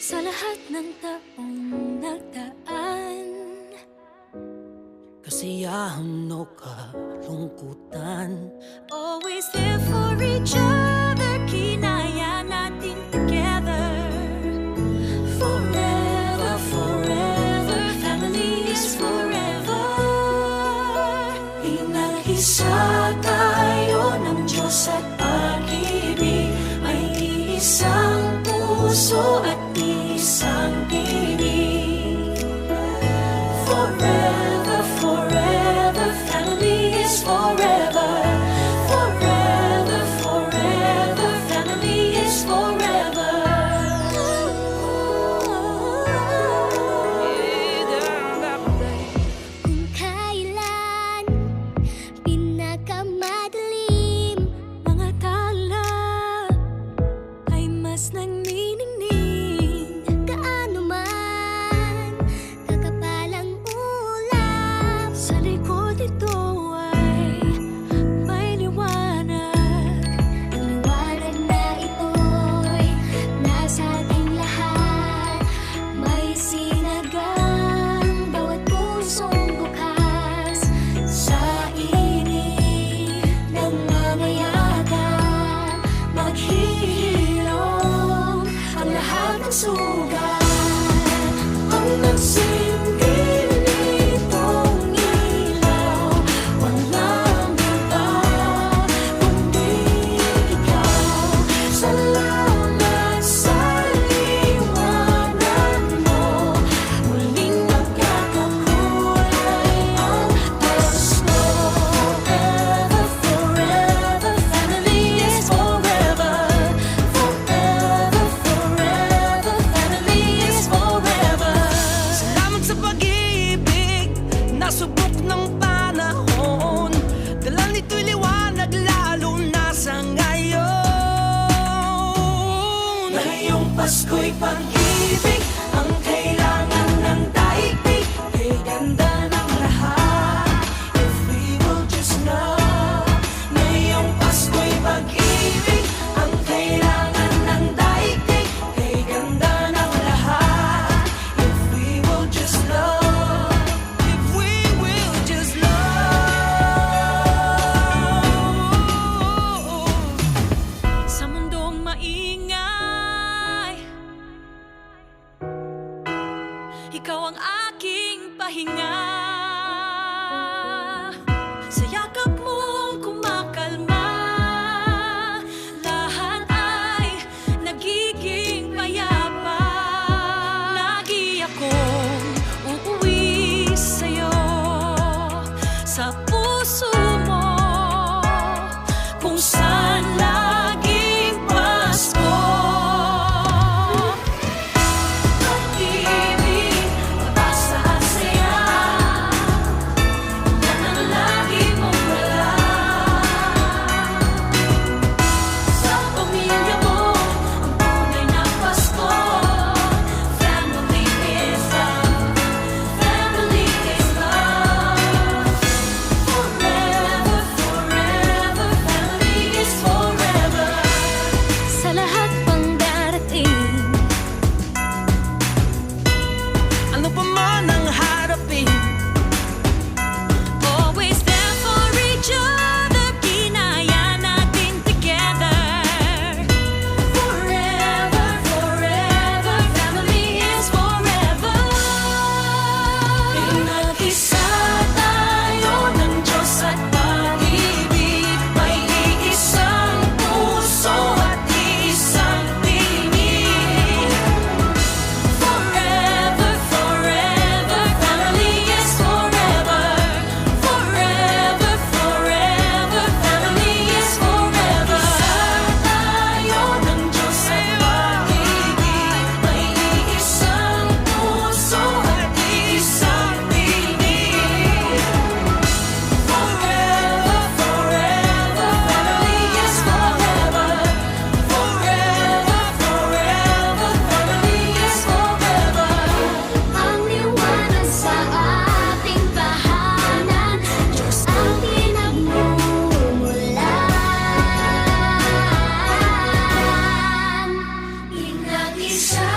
Sa lahat ng taong nagdaan, kasiyahan o kalungkutan, always there for each other, kinaya natin together. Forever, forever, family is forever. Pinag-isa tayo ng Diyos at pag-ibig, may iisang puso at isang tinig. Forever, forever, family is forever. Forever, forever, family is forever. Kung kailan pinakamadilim, mga tala ay mas nagniningning. Gaano man kakapal ang ulap, sa likod ito ay may liwanag. Ang liwanag na ito'y nasa ating lahat, may sinagang bawat pusong bukas. Sa init ng mamayagan, maghihilom ang lahat ng sugat. Ang nagsilbi nitong ilaw, walang iba kundi ikaw. Salamat sa liwanag mo, muling magkakakulay ang gusto. Forever, forever, family is forever. Forever, forever, family is forever. salamat sa pag-ibig, nasubok ng panahon. Dala nito'y liwanag lalo na sa ngayon. Ngayong Pasko'y pag-ibig ang kailangan ng daigdig. Kay ganda ng lahat, if we will just know. Ngayong Pasko'y pag-ibig ang kailangan ng daigdig. Kay ganda ng lahat, if we will just love. If we will just love. Sa mundong maingay, ikaw ang aking pahinga. Sa yakap mong kumakalma, lahat ay nagiging payapa. Lagi akong uuwi sa'yo, sa puso mo, kung saan laging Pasko. Pag-ibig, mabasa at saya, yan ang lagi mong dala. Sa pamilya mo, ang tunay na Pasko. Family is love, family is love. Forever, forever, family is forever. Sa lahat pang darating, Ano pa man ang harapin, always there for each other, kinaya natin together. Forever, forever, family is forever. Pinag-isa tayo ng Diyos at pag-ibig, may iisang puso at isang tinig. Forever, forever, family is forever. Forever, forever, family is forever. Tayo ng Diyos at pag-ibig, may iisang puso at isang tinig. Forever, forever, family is forever. Forever, forever, family is forever. Ang liwanag sa ating tahanan, Diyos ang pinagmumulan. Pinag-isa